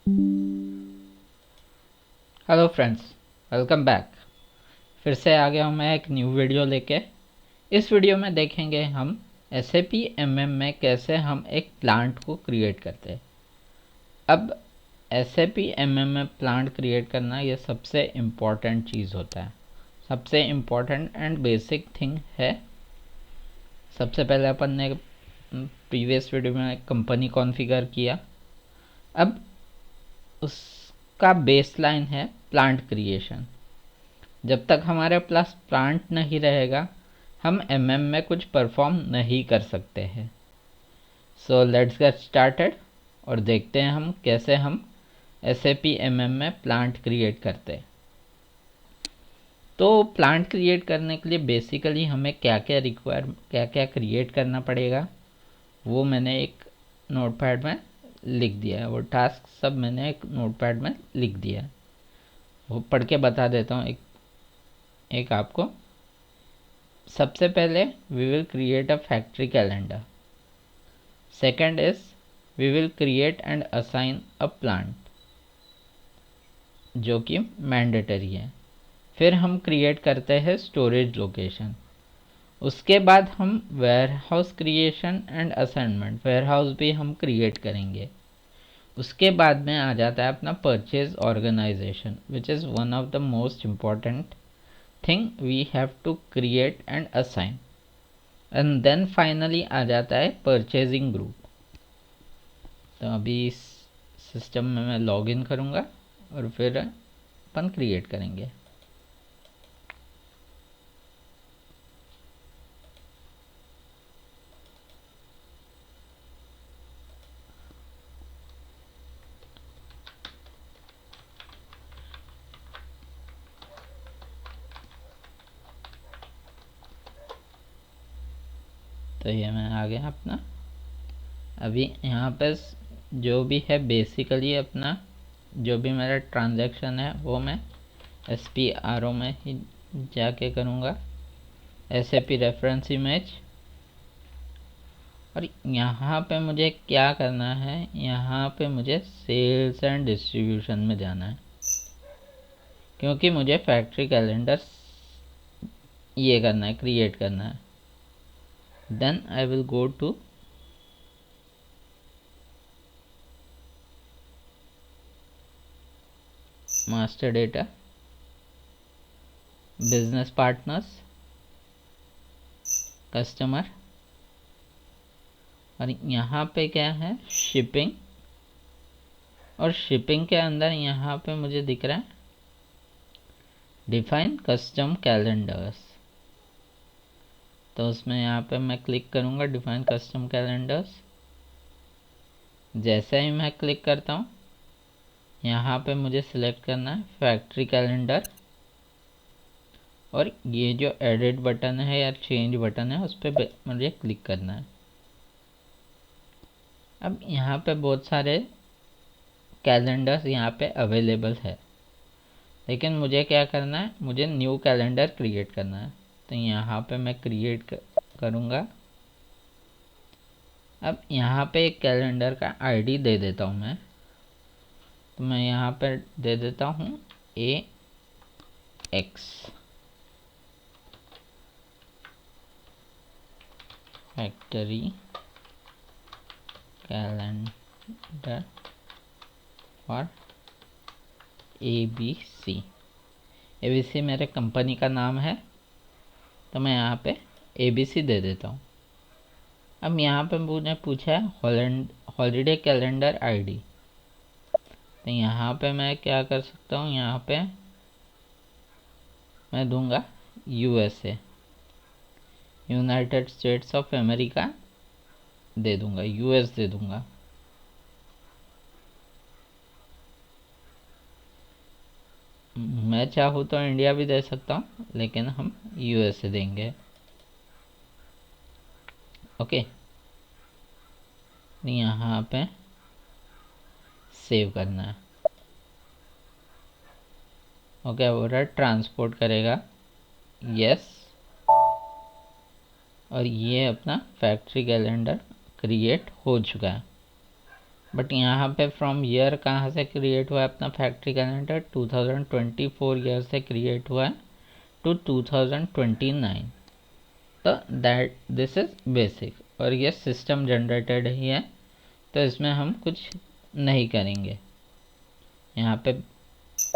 Hello friends, welcome back. फिर से आ गया हूँ मैं एक न्यू वीडियो लेके। इस वीडियो में देखेंगे हम SAP MM में कैसे हम एक प्लांट को क्रिएट करते हैं। अब SAP MM में प्लांट क्रिएट करना ये सबसे इम्पॉर्टेंट चीज़ होता है, सबसे इम्पॉर्टेंट एंड बेसिक थिंग है। सबसे पहले अपन ने प्रीवियस वीडियो में कंपनी कॉन्फ़िगर किया। अब उसका बेसलाइन है प्लांट क्रिएशन। जब तक हमारे पास प्लांट नहीं रहेगा हम MM में कुछ परफॉर्म नहीं कर सकते हैं। सो लेट्स गेट स्टार्टेड और देखते हैं हम कैसे हम SAP MM में प्लांट क्रिएट करते हैं। तो प्लांट क्रिएट करने के लिए बेसिकली हमें क्या क्या क्रिएट करना पड़ेगा वो मैंने एक नोटपैड में लिख दिया है। वो टास्क सब मैंने एक नोटपैड में लिख दिया है, वो पढ़ के बता देता हूँ एक आपको। सबसे पहले we will create a factory calendar. Second is we will create and assign a plant, जो कि मैंडेटरी है। फिर हम क्रिएट करते हैं स्टोरेज लोकेशन। उसके बाद हम warehouse creation and assignment, warehouse भी हम क्रिएट करेंगे। उसके बाद में आ जाता है अपना purchase organization, which is one of the most important thing we have to create and assign. And then finally आ जाता है परचेजिंग ग्रुप। तो अभी इस सिस्टम में मैं लॉगिन करूँगा और फिर अपन क्रिएट करेंगे। तो ये मैं आ गया अपना। अभी यहाँ पे जो भी है बेसिकली अपना जो भी मेरा ट्रांजैक्शन है वो मैं SPRO में ही जाके करूँगा, SAP रेफरेंस इमेज। और यहाँ पे मुझे क्या करना है, यहाँ पे मुझे सेल्स एंड डिस्ट्रीब्यूशन में जाना है, क्योंकि मुझे फैक्ट्री कैलेंडर ये करना है, क्रिएट करना है। Then I will go to master data, business partners, customer, और यहाँ पे क्या है शिपिंग। और शिपिंग के अंदर यहाँ पे मुझे दिख रहा है डिफाइन कस्टम कैलेंडर्स। तो उसमें यहाँ पे मैं क्लिक करूँगा डिफाइन कस्टम कैलेंडर्स। जैसे ही मैं क्लिक करता हूँ यहाँ पे मुझे सिलेक्ट करना है फैक्ट्री कैलेंडर, और ये जो एडिट बटन है या चेंज बटन है उस पर मुझे क्लिक करना है। अब यहाँ पे बहुत सारे कैलेंडर्स यहाँ पे अवेलेबल है, लेकिन मुझे क्या करना है, मुझे न्यू कैलेंडर क्रिएट करना है। तो यहाँ पे मैं क्रिएट करूँगा। अब यहाँ पे एक कैलेंडर का आईडी दे देता हूँ मैं। तो मैं यहाँ पे दे देता हूँ AX फैक्ट्री कैलेंडर और ABC। ABC मेरे कंपनी का नाम है, तो मैं यहाँ पे ABC दे देता हूँ। अब यहाँ पे मुझे पूछा है हॉलीडे कैलेंडर आईडी। तो यहाँ पे मैं क्या कर सकता हूँ, यहाँ पे मैं दूंगा USA, United States of America दे दूंगा, US दे दूंगा। मैं चाहूँ तो इंडिया भी दे सकता हूँ, लेकिन हम USA देंगे। ओके, यहाँ पे सेव करना है। ओके, बोल रहा है ट्रांसपोर्ट करेगा, यस। और ये अपना फैक्ट्री कैलेंडर क्रिएट हो चुका है। बट यहाँ पे फ्रॉम ईयर कहाँ से क्रिएट हुआ है अपना फैक्ट्री कैलेंडर, 2024 ईयर से क्रिएट हुआ है टू 2029। तो दैट दिस इज़ बेसिक, और ये सिस्टम जनरेटेड ही है, तो इसमें हम कुछ नहीं करेंगे। यहाँ पे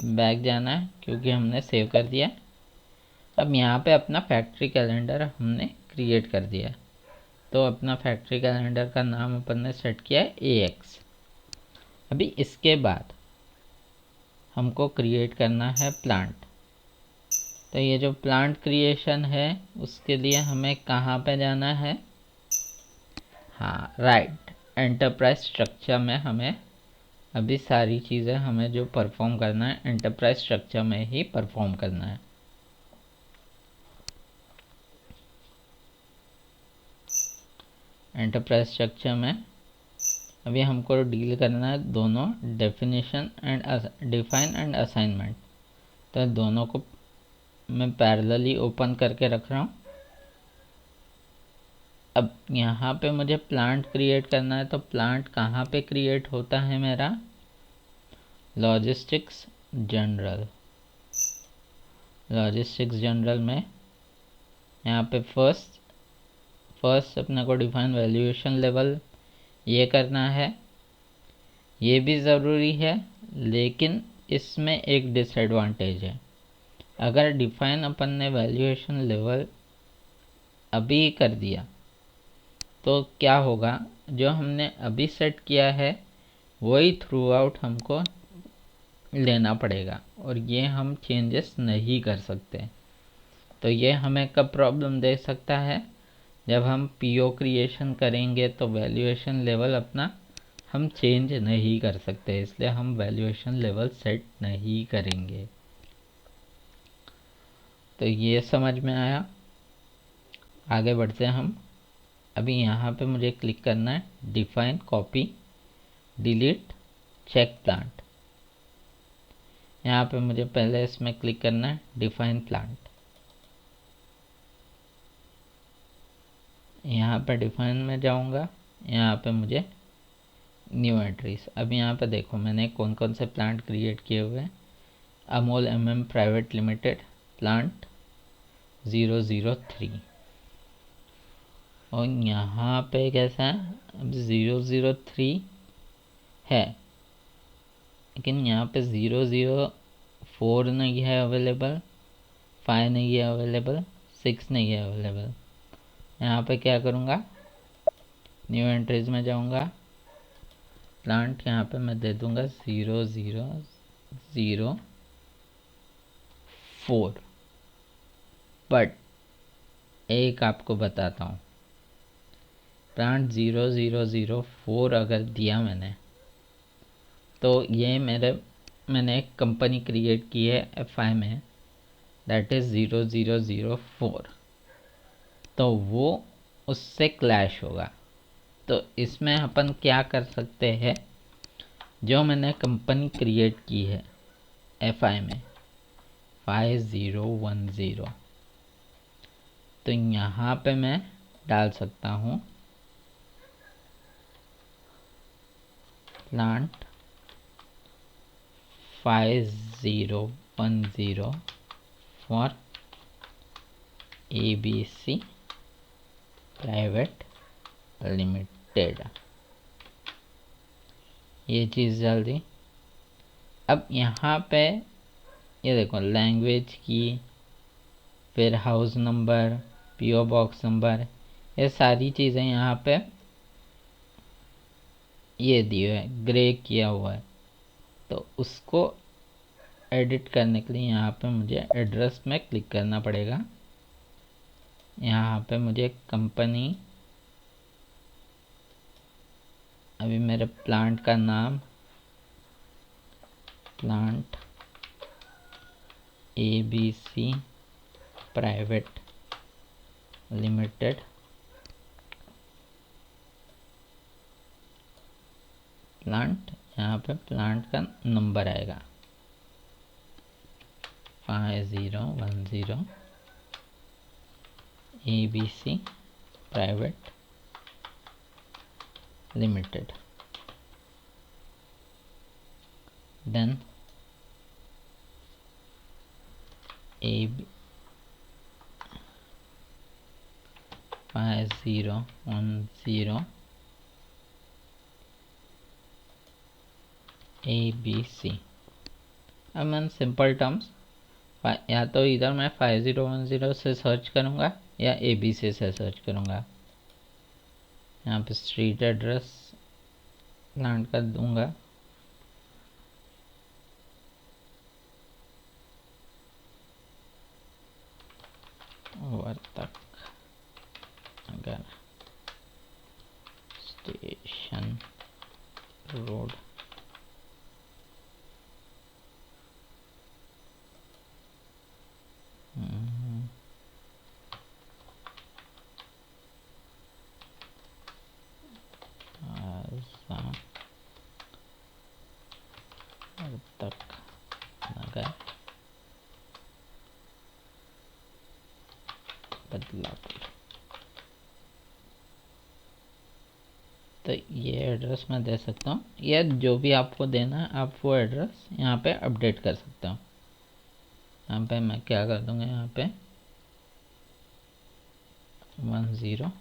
बैक जाना है क्योंकि हमने सेव कर दिया। अब यहाँ पे अपना फैक्ट्री कैलेंडर हमने क्रिएट कर दिया, तो अपना फैक्ट्री कैलेंडर का नाम अपन ने सेट किया है AX। अभी इसके बाद हमको क्रिएट करना है प्लांट। तो ये जो प्लांट क्रिएशन है उसके लिए हमें कहाँ पे जाना है, हाँ राइट, एंटरप्राइज स्ट्रक्चर में हमें अभी सारी चीज़ें हमें जो परफॉर्म करना है एंटरप्राइज स्ट्रक्चर में ही परफॉर्म करना है। एंटरप्राइज स्ट्रक्चर में अभी हमको डील करना है दोनों definition and define and assignment. तो दोनों को मैं पैरेलली ओपन करके रख रहा हूँ। अब यहाँ पे मुझे प्लांट क्रिएट करना है, तो प्लांट कहाँ पे क्रिएट होता है मेरा, लॉजिस्टिक्स जनरल। लॉजिस्टिक्स जनरल में यहाँ पे फर्स्ट अपने को डिफाइन वैल्यूएशन लेवल ये करना है। ये भी ज़रूरी है, लेकिन इसमें एक डिसएडवांटेज है। अगर डिफाइन अपन ने वैल्यूएशन लेवल अभी कर दिया तो क्या होगा, जो हमने अभी सेट किया है वही थ्रू आउट हमको लेना पड़ेगा, और ये हम चेंजेस नहीं कर सकते। तो ये हमें कब प्रॉब्लम दे सकता है, जब हम PO क्रिएशन करेंगे तो वैल्यूएशन लेवल अपना हम चेंज नहीं कर सकते, इसलिए हम वैल्यूएशन लेवल सेट नहीं करेंगे। तो ये समझ में आया। आगे बढ़ते हैं हम। अभी यहाँ पे मुझे क्लिक करना है define copy delete check plant. यहाँ पे मुझे पहले इसमें क्लिक करना है डिफाइन प्लांट। यहाँ पे डिफाइन में जाऊँगा, यहाँ पे मुझे न्यू एंट्रीज। अब यहाँ पे देखो मैंने कौन कौन से प्लांट क्रिएट किए हुए हैं। Amol MM private limited plant 003, और यहाँ पे कैसा है, अब 003 है, लेकिन यहाँ पे 004 नहीं है अवेलेबल, 5 नहीं है अवेलेबल, 6 नहीं है अवेलेबल। यहाँ पे क्या करूँगा, न्यू एंट्रीज में जाऊँगा, प्लांट यहाँ पे मैं दे दूँगा 0004। बट एक आपको बताता हूँ, प्लांट 0004 अगर दिया मैंने, तो ये मैंने एक कंपनी क्रिएट की है FI में, दैट इज़ 0004, तो वो उससे क्लैश होगा। तो इसमें अपन क्या कर सकते हैं, जो मैंने कंपनी क्रिएट की है FI में 5010, तो यहाँ पे मैं डाल सकता हूँ plant 5010 for ABC private limited. ये चीज़ डाल दी। अब यहाँ पे ये देखो लैंग्वेज की, फिर house number, PO box number, ये सारी चीज़ें यहाँ पे ये दिए है, ग्रे किया हुआ है। तो उसको एडिट करने के लिए यहाँ पे मुझे एड्रेस में क्लिक करना पड़ेगा। यहाँ पे मुझे कंपनी, अभी मेरे प्लांट का नाम plant ABC private limited, plant, यहाँ पे प्लांट का नंबर आएगा 5010 ABC private limited. Then A 5010 ABC। अब मैं सिंपल टर्म्स या तो इधर मैं 5010 से सर्च करूँगा या ABC से सर्च करूँगा। यहाँ पे स्ट्रीट एड्रेस प्लांट कर दूँगा। वर्तक नगर स्टेशन रोड वर्तक नगर बदलापुर। तो ये एड्रेस मैं दे सकता हूँ, या जो भी आपको देना है आप वो एड्रेस यहाँ पे अपडेट कर सकता हूँ। यहाँ पे मैं क्या कर दूँगा, यहाँ पे 101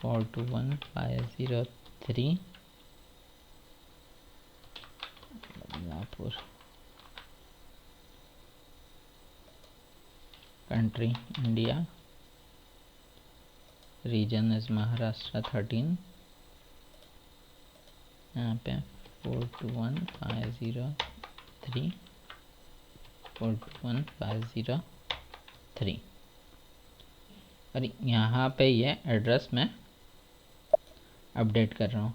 421 503 Badlapur, country India, region is Maharashtra 13। यहाँ पे 421503 421 503 और यहाँ पे ये एड्रेस मैं अपडेट कर रहा हूँ।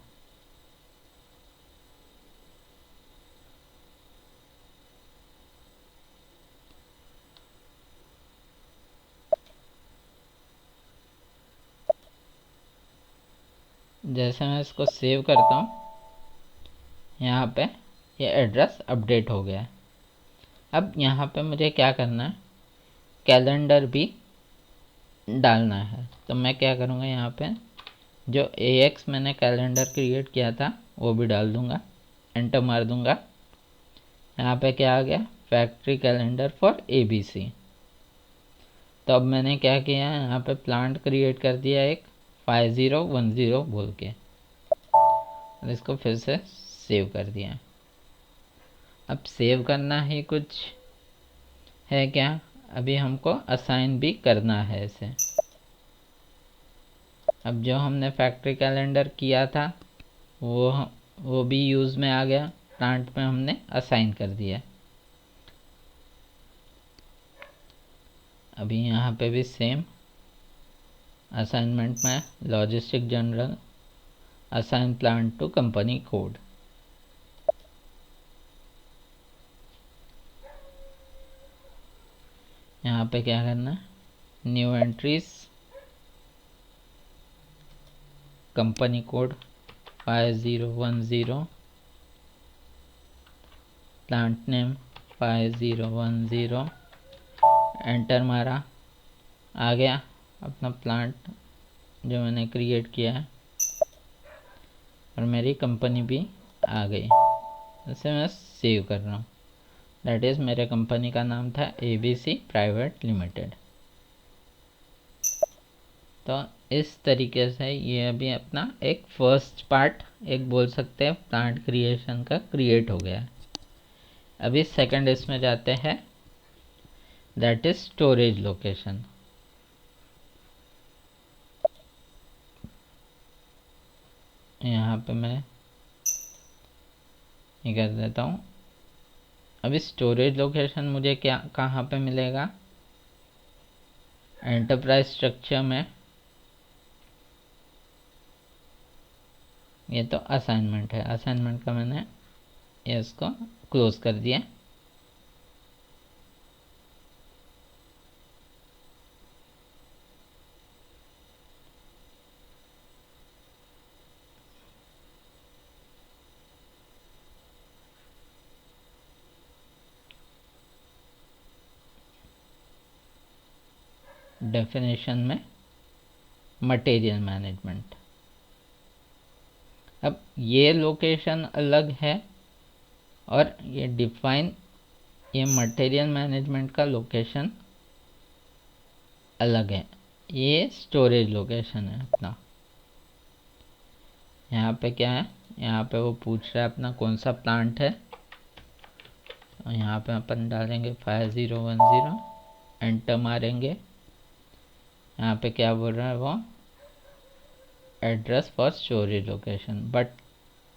जैसे मैं इसको सेव करता हूँ, यहाँ पे ये एड्रेस अपडेट हो गया है। अब यहाँ पे मुझे क्या करना है, कैलेंडर भी डालना है। तो मैं क्या करूँगा, यहाँ पे जो AX मैंने कैलेंडर क्रिएट किया था वो भी डाल दूँगा, एंटर मार दूँगा। यहाँ पे क्या आ गया, फैक्ट्री कैलेंडर फॉर ABC। तो अब मैंने क्या किया है, यहाँ पे प्लांट क्रिएट कर दिया एक 5010 बोल के, और इसको फिर से सेव कर दिया। अब सेव करना ही कुछ है क्या, अभी हमको असाइन भी करना है इसे। अब जो हमने फैक्ट्री कैलेंडर किया था वो भी यूज़ में आ गया, प्लांट में हमने असाइन कर दिया। अभी यहाँ पे भी सेम असाइनमेंट में logistic general assign plant to company code. यहाँ पे क्या करना है, new entries, company code 5010, plant name 5010, enter मारा, आ गया अपना प्लांट जो मैंने क्रिएट किया है, और मेरी कंपनी भी आ गई। इसे मैं सेव कर रहा हूँ, दैट इज़ मेरे कंपनी का नाम था ABC प्राइवेट लिमिटेड। तो इस तरीके से ये अभी अपना एक फर्स्ट पार्ट एक बोल सकते हैं प्लांट क्रिएशन का क्रिएट हो गया है। अभी सेकंड इसमें जाते हैं, दैट इज स्टोरेज लोकेशन। यहाँ पे मैं ये कर देता हूँ। अभी स्टोरेज लोकेशन मुझे क्या कहाँ पे मिलेगा, एंटरप्राइज स्ट्रक्चर में। ये तो असाइनमेंट है, असाइनमेंट का मैंने इसको क्लोज कर दिया। डेफिनेशन में मटेरियल मैनेजमेंट, अब ये लोकेशन अलग है और ये मटेरियल मैनेजमेंट का लोकेशन अलग है। ये स्टोरेज लोकेशन है अपना। यहाँ पे क्या है, यहाँ पे वो पूछ रहा है अपना कौन सा प्लांट है, और यहाँ पे अपन डालेंगे 5010, एंटर मारेंगे। यहाँ पे क्या बोल रहा है वो, address for storage location, but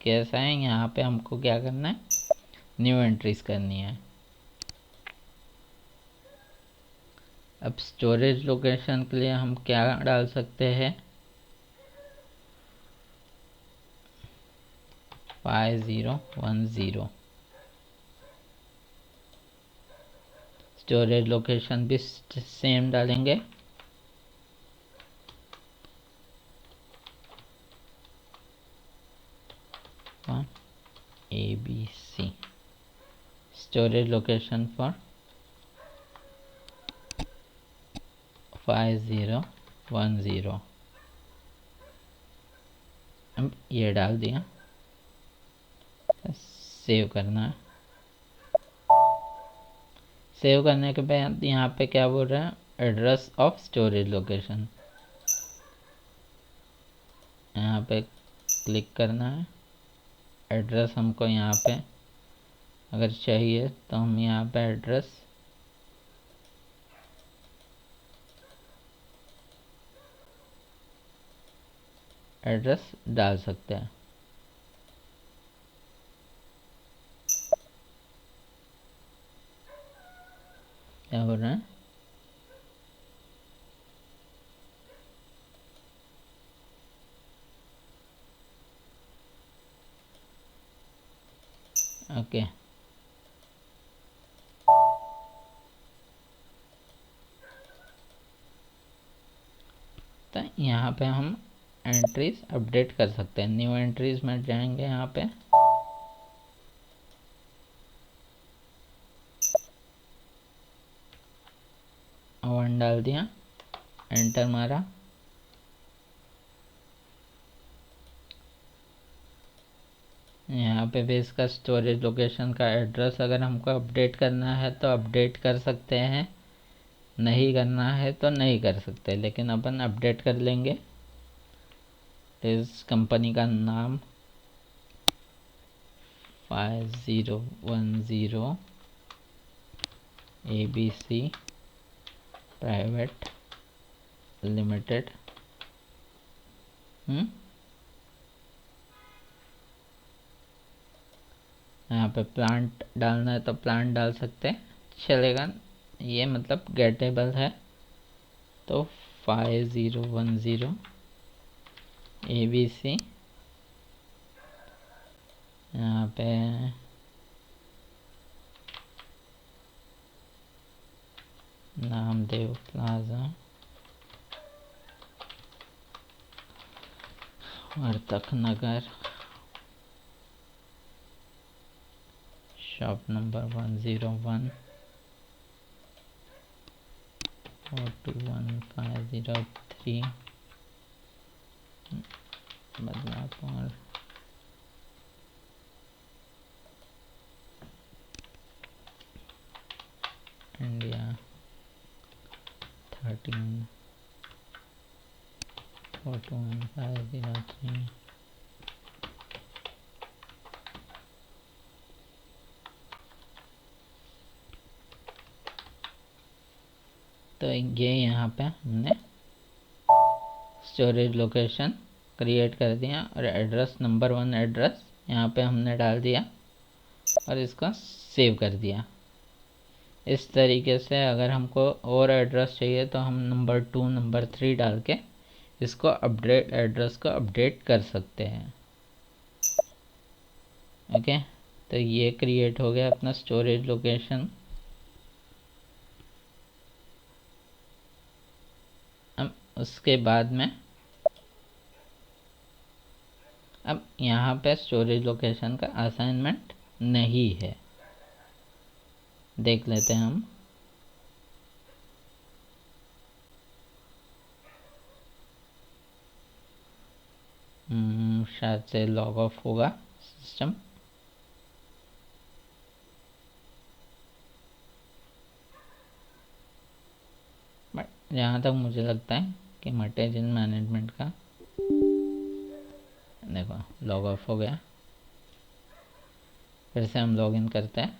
कैसा है यहाँ पे हमको क्या करना है, न्यू एंट्रीज करनी है। अब स्टोरेज लोकेशन के लिए हम क्या डाल सकते हैं, 5010। स्टोरेज लोकेशन भी सेम डालेंगे, ABC स्टोरेज लोकेशन फॉर 5010। अब ये डाल दिया, सेव करना है। सेव करने के बाद यहाँ पे क्या बोल रहा है, एड्रेस ऑफ स्टोरेज लोकेशन, यहाँ पे क्लिक करना है। एड्रेस हमको यहाँ पे अगर चाहिए तो हम यहाँ पे एड्रेस डाल सकते हैं। क्या हो रहा है, ओके। तो यहाँ पे हम एंट्रीज अपडेट कर सकते हैं। न्यू एंट्रीज में जाएंगे, यहाँ पे वन डाल दिया, एंटर मारा। यहाँ पे भी इसका स्टोरेज लोकेशन का एड्रेस अगर हमको अपडेट करना है तो अपडेट कर सकते हैं, नहीं करना है तो नहीं कर सकते, लेकिन अपन अपडेट कर लेंगे। इस कंपनी का नाम 5010 ABC प्राइवेट लिमिटेड। यहाँ पे प्लांट डालना है तो प्लांट डाल सकते हैं, चलेगा। ये मतलब गेटेबल है। तो 5010 ABC, यहाँ पे नामदेव प्लाजा, वर्तक नगर, शॉप नंबर 101, 421503, बदलापुर, इंडिया 13 41503। तो ये यहाँ पे हमने स्टोरेज लोकेशन क्रिएट कर दिया और एड्रेस नंबर 1 एड्रेस यहाँ पे हमने डाल दिया और इसको सेव कर दिया। इस तरीके से अगर हमको और एड्रेस चाहिए तो हम नंबर 2 नंबर 3 डाल के इसको एड्रेस को अपडेट कर सकते हैं। ओके, तो ये क्रिएट हो गया अपना स्टोरेज लोकेशन। अब उसके बाद में अब यहाँ पे स्टोरेज लोकेशन का असाइनमेंट नहीं है, देख लेते हैं हम। शायद से लॉग ऑफ होगा सिस्टम। बट जहाँ तक मुझे लगता है कि मटेरियल मैनेजमेंट का, देखो लॉग ऑफ हो गया। फिर से हम लॉग इन करते हैं।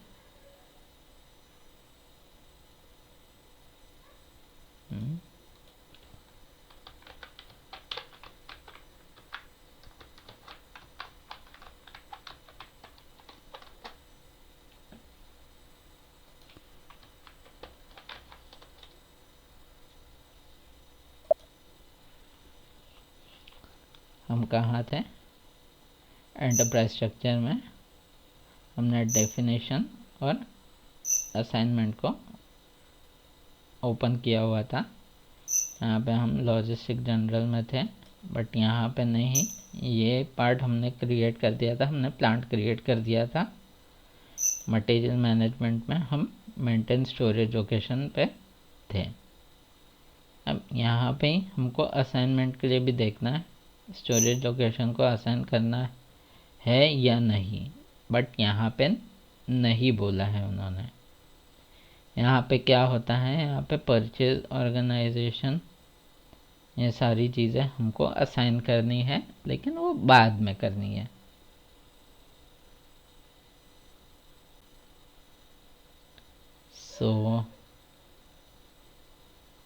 हम कहाँ थे? एंटरप्राइज स्ट्रक्चर में हमने डेफिनेशन और असाइनमेंट को ओपन किया हुआ था। यहाँ पे हम लॉजिस्टिक जनरल में थे, बट यहाँ पे नहीं, ये पार्ट हमने क्रिएट कर दिया था, हमने प्लांट क्रिएट कर दिया था। मटेरियल मैनेजमेंट में हम मेंटेन स्टोरेज लोकेशन पे थे। अब यहाँ पे हमको असाइनमेंट के लिए भी देखना है स्टोरेज लोकेशन को असाइन करना है या नहीं, बट यहाँ पे नहीं बोला है उन्होंने। यहाँ पे क्या होता है, यहाँ पे परचेज ऑर्गेनाइजेशन, ये सारी चीज़ें हमको असाइन करनी है, लेकिन वो बाद में करनी है। सो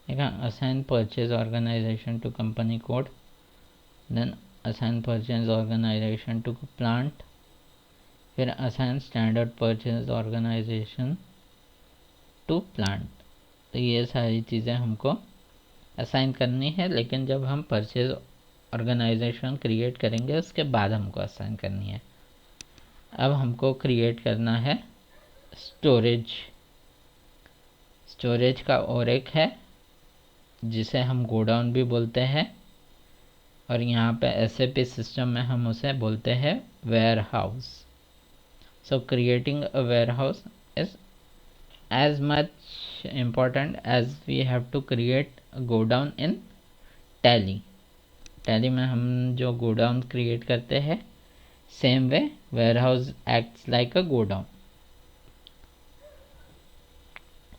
assign purchase organization to company code, then assign purchase organization to plant, फिर assign standard purchase organization to plant। तो ये सारी चीज़ें हमको असाइन करनी है, लेकिन जब हम परचेज ऑर्गेनाइजेशन क्रिएट करेंगे उसके बाद हमको असाइन करनी है। अब हमको क्रिएट करना है स्टोरेज का और एक है जिसे हम गोडाउन भी बोलते हैं, और यहाँ पे SAP सिस्टम में हम उसे बोलते हैं warehouse. So creating a warehouse is as much important as we have to create godown in Tally में हम जो गोडाउन क्रिएट करते हैं, same way warehouse acts like a godown.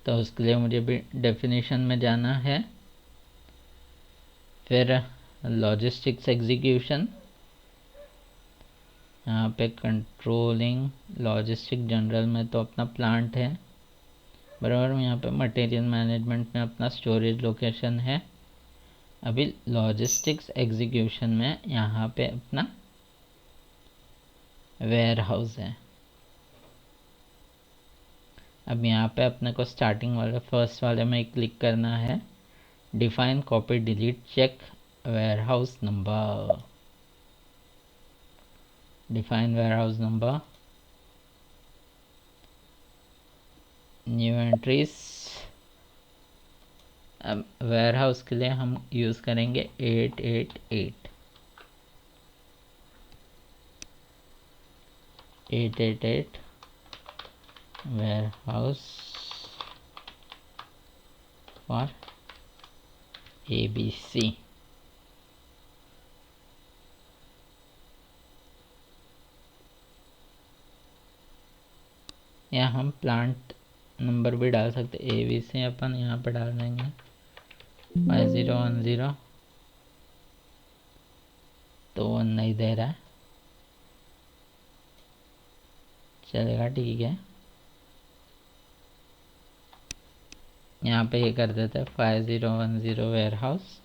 तो उसके लिए मुझे भी डेफिनेशन में जाना है। फिर लॉजिस्टिक्स एग्जीक्यूशन, यहाँ पे कंट्रोलिंग लॉजिस्टिक जनरल में तो अपना प्लांट है बराबर, यहाँ पे मटेरियल मैनेजमेंट में अपना स्टोरेज लोकेशन है। अभी लॉजिस्टिक्स एग्जीक्यूशन में यहाँ पे अपना वेयर हाउस है। अब यहाँ पे अपने को स्टार्टिंग वाले फर्स्ट वाले में क्लिक करना है, define copy delete check warehouse number, define warehouse number, new entries. अब वेयर हाउस के लिए हम यूज़ करेंगे 888 वेयर हाउस फॉर ABC। या हम प्लांट नंबर भी डाल सकते, ABC अपन यहाँ पर डाल देंगे 5010। तो वो नहीं दे रहा है, चलेगा ठीक है। यहाँ पे ये कर देते हैं 5010 वेयर हाउस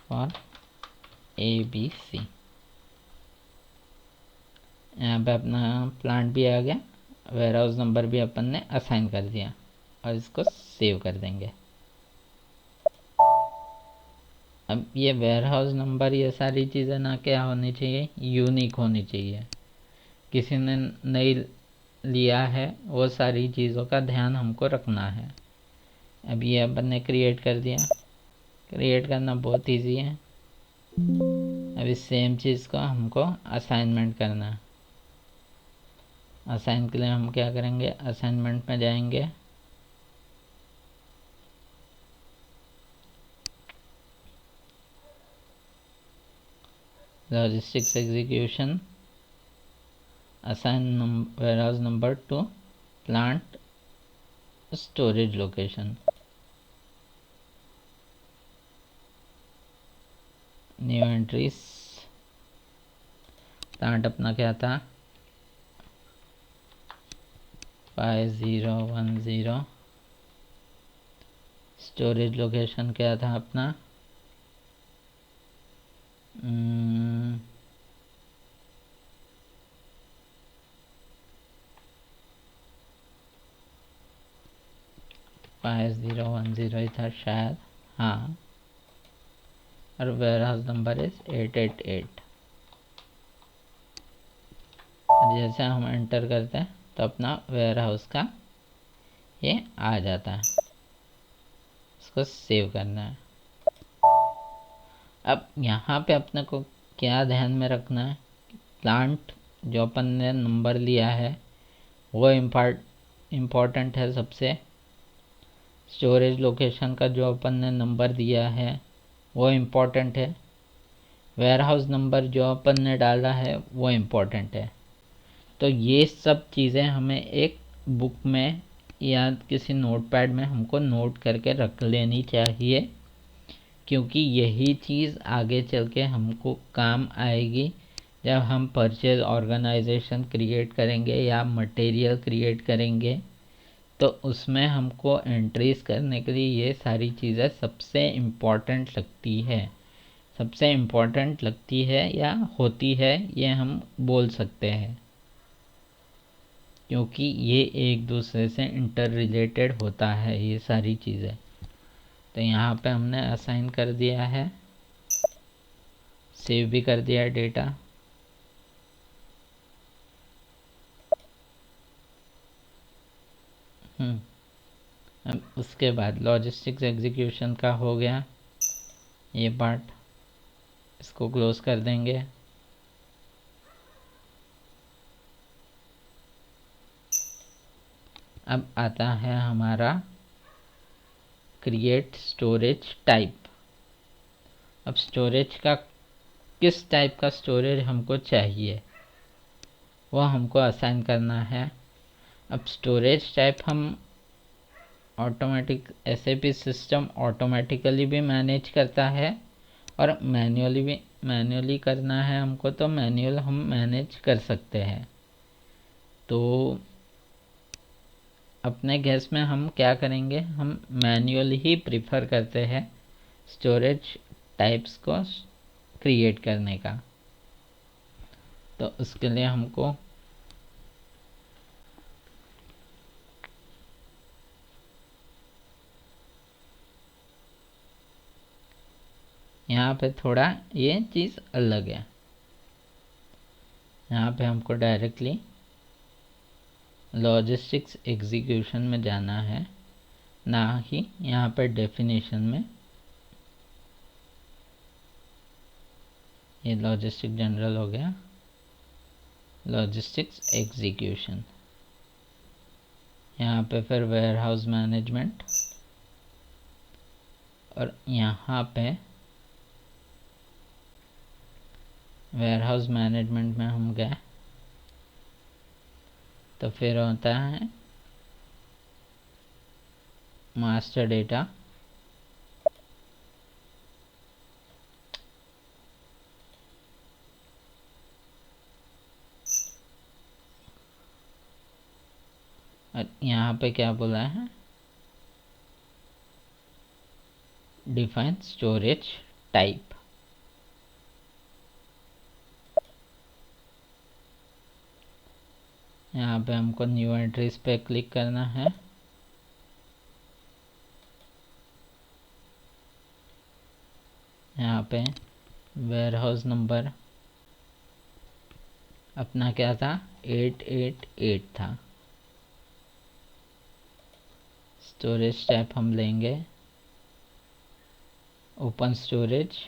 फॉर ABC। यहाँ पे अपना प्लांट भी आ गया, वेयर हाउस नंबर भी अपन ने असाइन कर दिया, और इसको सेव कर देंगे। अब ये वेयर हाउस नंबर, ये सारी चीज़ें ना क्या होनी चाहिए, यूनिक होनी चाहिए। किसी ने नहीं लिया है वो सारी चीज़ों का ध्यान हमको रखना है। अब ये अपन ने क्रिएट कर दिया, क्रिएट करना बहुत इजी है। अब इस सेम चीज़ को हमको असाइनमेंट करना है। असाइन के लिए हम क्या करेंगे, असाइनमेंट में जाएंगे, logistics execution, assign warehouse number to plant storage location. New entries, plant अपना क्या था 5010, स्टोरेज लोकेशन क्या था अपना 5010 ही था शायद, हाँ, और वेयर हाउस नंबर इज 888। जैसे हम एंटर करते हैं तो अपना वेयर हाउस का ये आ जाता है, इसको सेव करना है। अब यहाँ पे अपने को क्या ध्यान में रखना है, प्लांट जो अपन ने नंबर लिया है वो इम्पॉर्टेंट है सबसे। स्टोरेज लोकेशन का जो अपन ने नंबर दिया है वो इम्पॉर्टेंट है। वेयर हाउस नंबर जो अपन ने डाला है वो इम्पॉर्टेंट है। तो ये सब चीज़ें हमें एक बुक में या किसी नोटपैड में हमको नोट करके रख लेनी चाहिए, क्योंकि यही चीज़ आगे चल के हमको काम आएगी जब हम परचेज ऑर्गेनाइजेशन क्रिएट करेंगे या मटेरियल क्रिएट करेंगे। तो उसमें हमको एंट्रीज करने के लिए ये सारी चीज़ें सबसे इम्पॉर्टेंट लगती है या होती है, ये हम बोल सकते हैं, क्योंकि ये एक दूसरे से इंटर रिलेटेड होता है ये सारी चीज़ें। तो यहाँ पे हमने असाइन कर दिया है, सेव भी कर दिया है डेटा। अब उसके बाद लॉजिस्टिक्स एग्जीक्यूशन का हो गया ये पार्ट, इसको क्लोज कर देंगे। अब आता है हमारा क्रिएट स्टोरेज टाइप। अब स्टोरेज का किस टाइप का स्टोरेज हमको चाहिए वो हमको असाइन करना है। अब स्टोरेज टाइप हम ऑटोमेटिक SAP सिस्टम ऑटोमेटिकली भी मैनेज करता है और मैन्युअली करना है हमको तो मैन्युअल हम मैनेज कर सकते हैं। तो अपने केस में हम क्या करेंगे, हम मैन्युअल ही प्रिफर करते हैं स्टोरेज टाइप्स को क्रिएट करने का। तो उसके लिए हमको यहाँ पे थोड़ा ये चीज़ अलग है, यहाँ पे हमको डायरेक्टली लॉजिस्टिक्स एग्जीक्यूशन में जाना है, ना ही यहाँ पे डेफिनेशन में। ये लॉजिस्टिक जनरल हो गया, लॉजिस्टिक्स एग्जीक्यूशन। यहाँ पे फिर वेयर हाउस मैनेजमेंट, और यहाँ पे वेयर हाउस मैनेजमेंट में हम गए तो फिर होता है मास्टर डेटा, और यहाँ पे क्या बोला है, डिफाइन स्टोरेज टाइप। यहाँ पे हमको न्यू एंट्रीज पे क्लिक करना है। यहाँ पे वेयर हाउस नंबर अपना क्या था 888 था। स्टोरेज टाइप हम लेंगे open storage,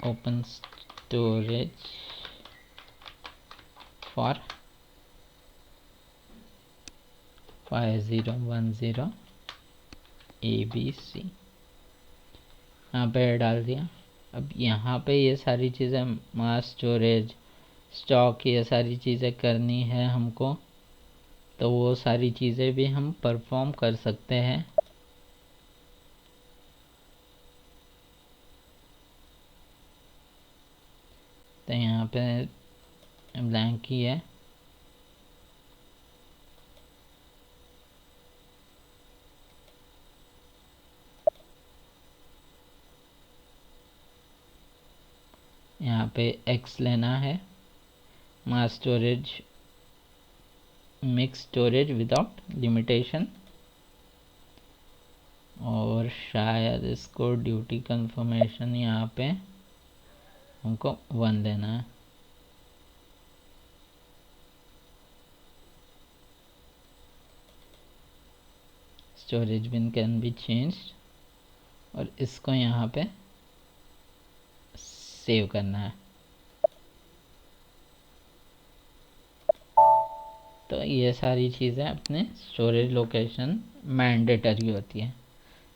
open storage for 5010 ABC। यहाँ पे डाल दिया। अब यहाँ पे ये सारी चीज़ें मास स्टोरेज स्टॉक ये सारी चीज़ें करनी है हमको, तो वो सारी चीज़ें भी हम परफॉर्म कर सकते हैं। तो यहाँ पे ब्लैंक ही है। यहाँ पे x लेना है, mass storage mix storage without limitation, और शायद इसको ड्यूटी कंफर्मेशन यहाँ पे हमको 1 देना है। Storage bin can be change, और इसको यहाँ पे सेव करना है। तो ये सारी चीज़ें अपने स्टोरेज लोकेशन मैंडेटरी होती है।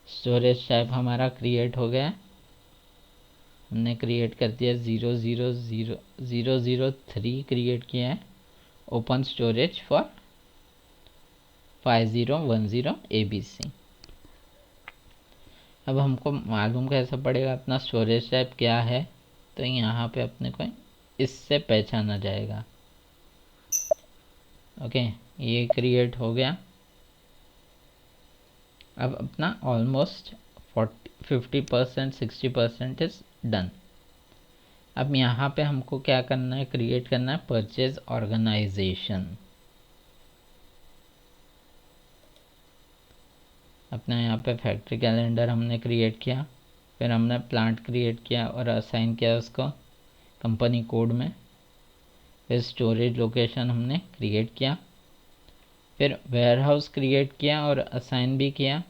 स्टोरेज टाइप हमारा क्रिएट हो गया, हमने क्रिएट कर दिया 0000003 क्रिएट किया है ओपन स्टोरेज फॉर 5010 ABC। अब हमको मालूम कैसे पड़ेगा अपना स्टोरेज टाइप क्या है, तो यहाँ पे अपने को इससे पहचाना जाएगा। ओके, ये क्रिएट हो गया। अब अपना ऑलमोस्ट 50% 60% इज डन। अब यहाँ पे हमको क्या करना है, क्रिएट करना है परचेज ऑर्गेनाइजेशन। अपना यहाँ पे फैक्ट्री कैलेंडर हमने क्रिएट किया, फिर हमने प्लांट क्रिएट किया और असाइन किया उसको कंपनी कोड में। फिर स्टोरेज लोकेशन हमने क्रिएट किया, फिर वेयर हाउस क्रिएट किया और असाइन भी किया।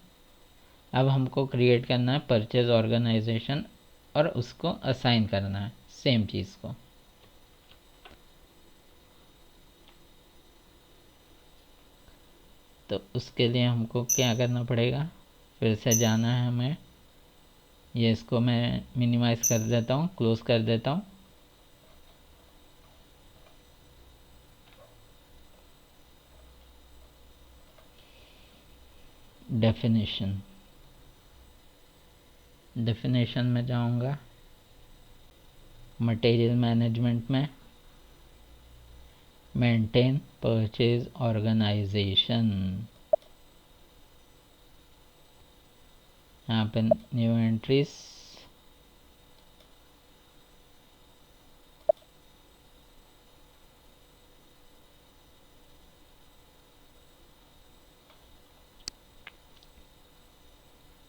अब हमको क्रिएट करना है परचेज ऑर्गेनाइजेशन और उसको असाइन करना है सेम चीज़ को। तो उसके लिए हमको क्या करना पड़ेगा, फिर से जाना है हमें। ये इसको मैं मिनिमाइज़ कर देता हूँ, क्लोज कर देता हूँ। डेफिनेशन में जाऊंगा, मटेरियल मैनेजमेंट में मेंटेन परचेज ऑर्गेनाइजेशन, यहाँ पे न्यू एंट्रीज,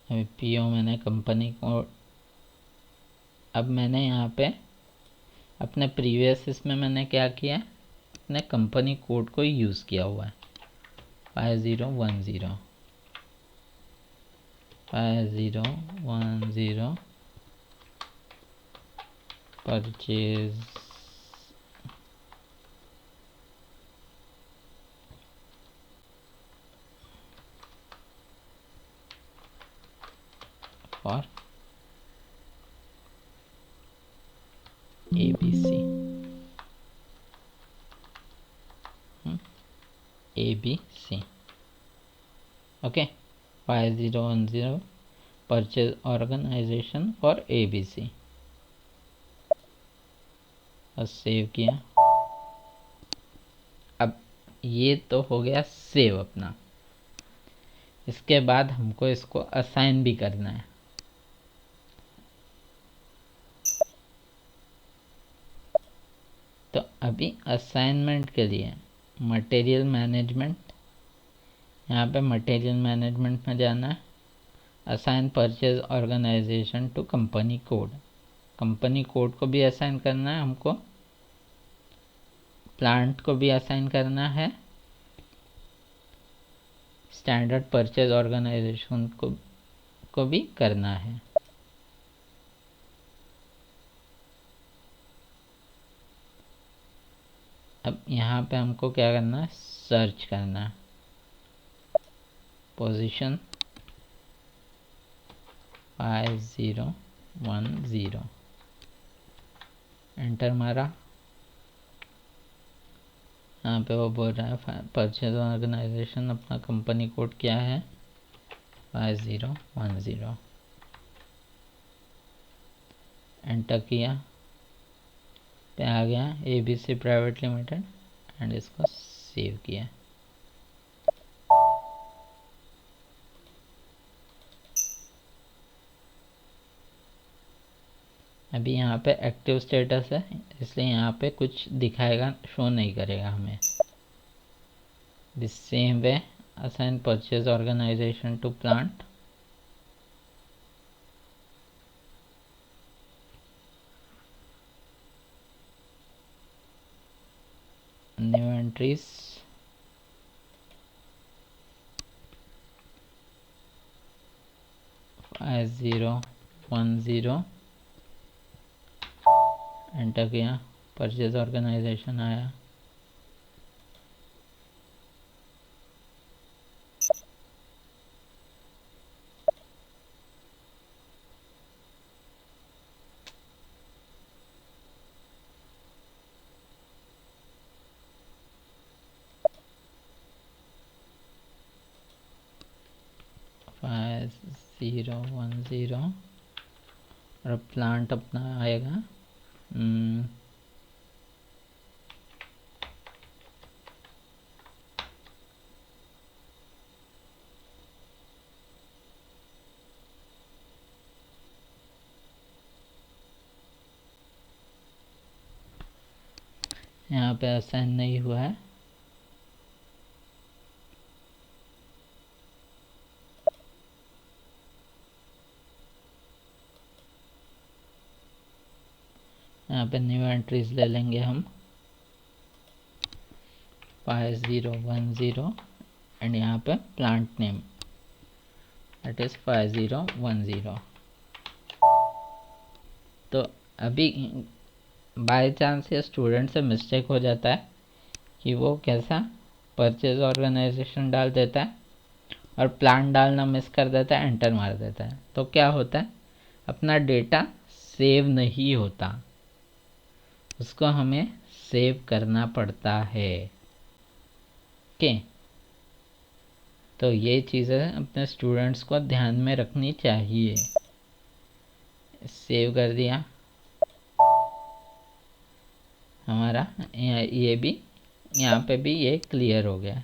अभी पीओ मैंने कंपनी को। अब मैंने यहाँ पे अपने प्रीवियस इसमें मैंने क्या किया, अपने कंपनी कोड को यूज़ किया हुआ है 5010 purchase for ABC। Okay, 5010 purchase organization for ABC और सेव किया। अब ये तो हो गया सेव अपना। इसके बाद हमको इसको असाइन भी करना है। तो अभी असाइनमेंट के लिए मटेरियल मैनेजमेंट, यहाँ पे मटेरियल मैनेजमेंट में जाना है, assign purchase organization to company code. Company code को भी असाइन करना है हमको, प्लांट को भी असाइन करना है, स्टैंडर्ड परचेज ऑर्गेनाइजेशन को भी करना है। अब यहाँ पे हमको क्या करना है, सर्च करना है पोजीशन 5010 10 एंटर मारा। यहाँ पे वो बोल रहा है परचेज ऑर्गेनाइजेशन, अपना कंपनी कोड क्या है 5010। एंटर किया, पे आ गया ABC प्राइवेट लिमिटेड एंड इसको सेव किया। अभी यहाँ पे एक्टिव स्टेटस है, इसलिए यहाँ पे कुछ दिखाएगा, शो नहीं करेगा हमें। The same way assign purchase organization to plant. New entries, $5010 enter किया, परचेज ऑर्गेनाइजेशन आया। $5010 और प्लांट अपना आएगा यहाँ पे असाइन नहीं हुआ है। यहाँ पे न्यू एंट्रीज ले लेंगे हम 5010 एंड यहाँ पे प्लांट नेम दैट इज 5010। तो अभी बाय चांस या स्टूडेंट से मिस्टेक हो जाता है कि वो कैसा परचेज ऑर्गेनाइजेशन डाल देता है और प्लान डालना मिस कर देता है, एंटर मार देता है, तो क्या होता है अपना डेटा सेव नहीं होता, उसको हमें सेव करना पड़ता है। ओके, तो ये चीज़ें अपने स्टूडेंट्स को ध्यान में रखनी चाहिए। सेव कर दिया हमारा, ये भी यहाँ पे भी ये क्लियर हो गया।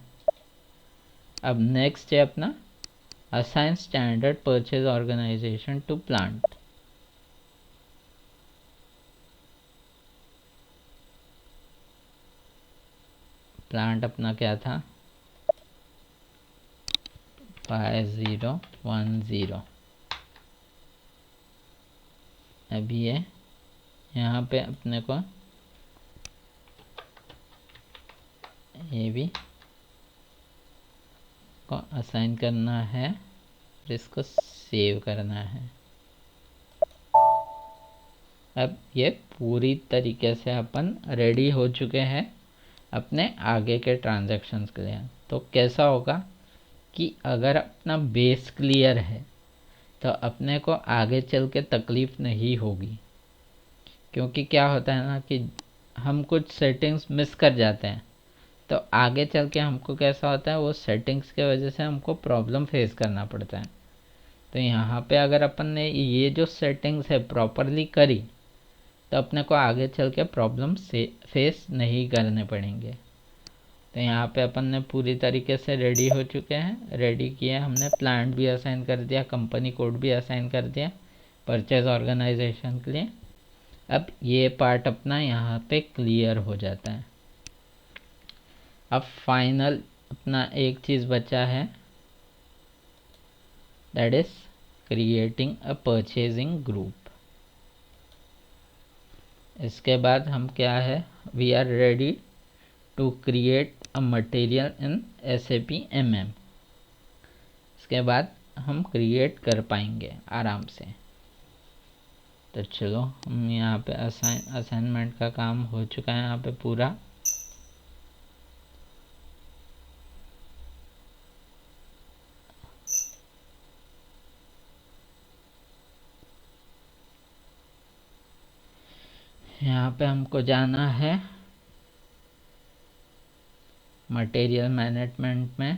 अब नेक्स्ट है अपना assign standard purchase organization to plant. Plant अपना क्या था 5010। अभी ये यहाँ पे अपने को ये भी को असाइन करना है और इसको सेव करना है। अब ये पूरी तरीके से अपन रेडी हो चुके हैं अपने आगे के ट्रांजैक्शंस के लिए। तो कैसा होगा कि अगर अपना बेस क्लियर है तो अपने को आगे चल के तकलीफ़ नहीं होगी, क्योंकि क्या होता है ना कि हम कुछ सेटिंग्स मिस कर जाते हैं तो आगे चल के हमको कैसा होता है वो सेटिंग्स के वजह से हमको प्रॉब्लम फेस करना पड़ता है। तो यहाँ पे अगर अपन ने ये जो सेटिंग्स है प्रॉपरली करी तो अपने को आगे चल के प्रॉब्लम से फेस नहीं करने पड़ेंगे। तो यहाँ पे अपन ने पूरी तरीके से रेडी हो चुके हैं, रेडी किया हमने, प्लांट भी असाइन कर दिया, कंपनी कोड भी असाइन कर दिया परचेज ऑर्गेनाइजेशन के लिए। अब ये पार्ट अपना यहाँ पे क्लियर हो जाता है। अब फाइनल अपना एक चीज़ बचा है, that is creating a purchasing group. इसके बाद हम क्या है, we are ready to create a material in SAP MM। इसके बाद हम क्रिएट कर पाएंगे आराम से। तो चलो हम यहाँ पे असाइनमेंट का काम हो चुका है यहाँ पे पूरा। यहाँ पे हमको जाना है मटेरियल मैनेजमेंट में।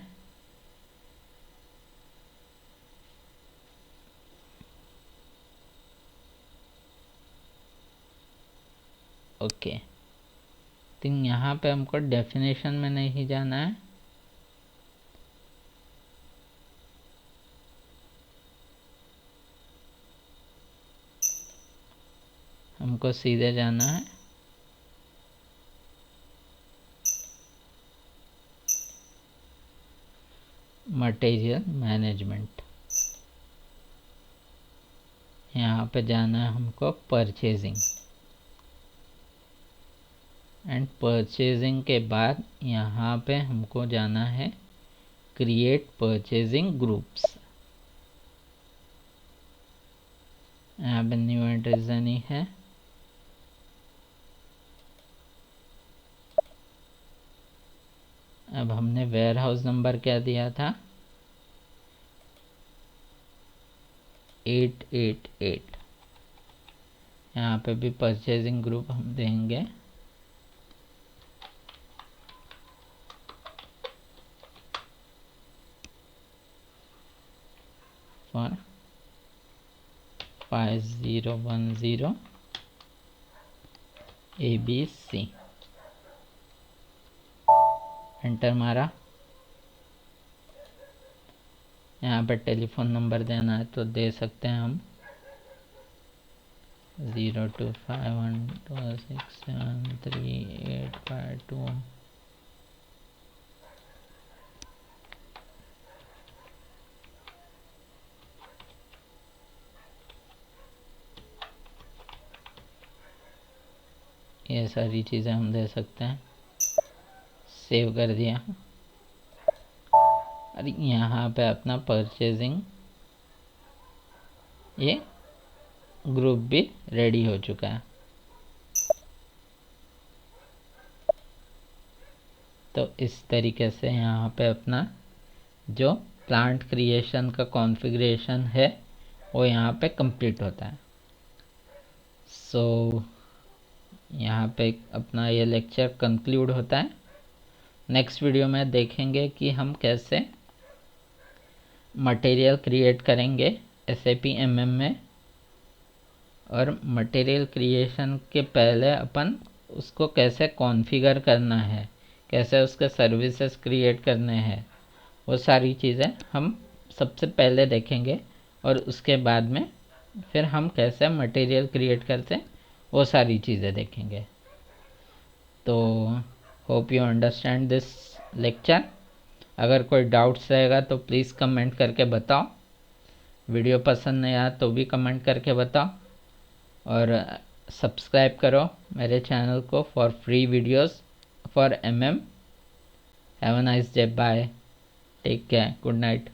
ओके, तो यहाँ पे हमको डेफिनेशन में नहीं जाना है, हमको सीधे जाना है मटेरियल मैनेजमेंट। यहाँ पे जाना है हमको परचेजिंग, एंड परचेजिंग के बाद यहाँ पे हमको जाना है क्रिएट परचेजिंग ग्रुप्स। यहाँ पे न्यू एंट्री देनी है, अब हमने वेयर हाउस नंबर क्या दिया था 888। यहाँ पे भी परचेजिंग ग्रुप हम देंगे फॉर 5010 ABC। एंटर मारा। यहाँ पे टेलीफोन नंबर देना है तो दे सकते हैं हम 0251267385 ये सारी चीज़ें हम दे सकते हैं। सेव कर दिया और यहाँ पे अपना परचेजिंग ये ग्रुप भी रेडी हो चुका है। तो इस तरीके से यहाँ पे अपना जो प्लांट क्रिएशन का कॉन्फ़िगरेशन है वो यहाँ पे कंप्लीट होता है। सो यहाँ पे अपना ये लेक्चर कंक्लूड होता है। नेक्स्ट वीडियो में देखेंगे कि हम कैसे मटेरियल क्रिएट करेंगे SAP MM में, और मटेरियल क्रिएशन के पहले अपन उसको कैसे कॉन्फ़िगर करना है, कैसे उसके सर्विसेज क्रिएट करने हैं, वो सारी चीज़ें हम सबसे पहले देखेंगे। और उसके बाद में फिर हम कैसे मटेरियल क्रिएट करते वो सारी चीज़ें देखेंगे। तो hope you understand this lecture. अगर कोई डाउट्स रहेगा तो प्लीज़ कमेंट करके बताओ। वीडियो पसंद नहीं आया तो भी कमेंट करके बताओ, और सब्सक्राइब करो मेरे चैनल को for free videos for MM। Have a nice day, bye, take care, good night.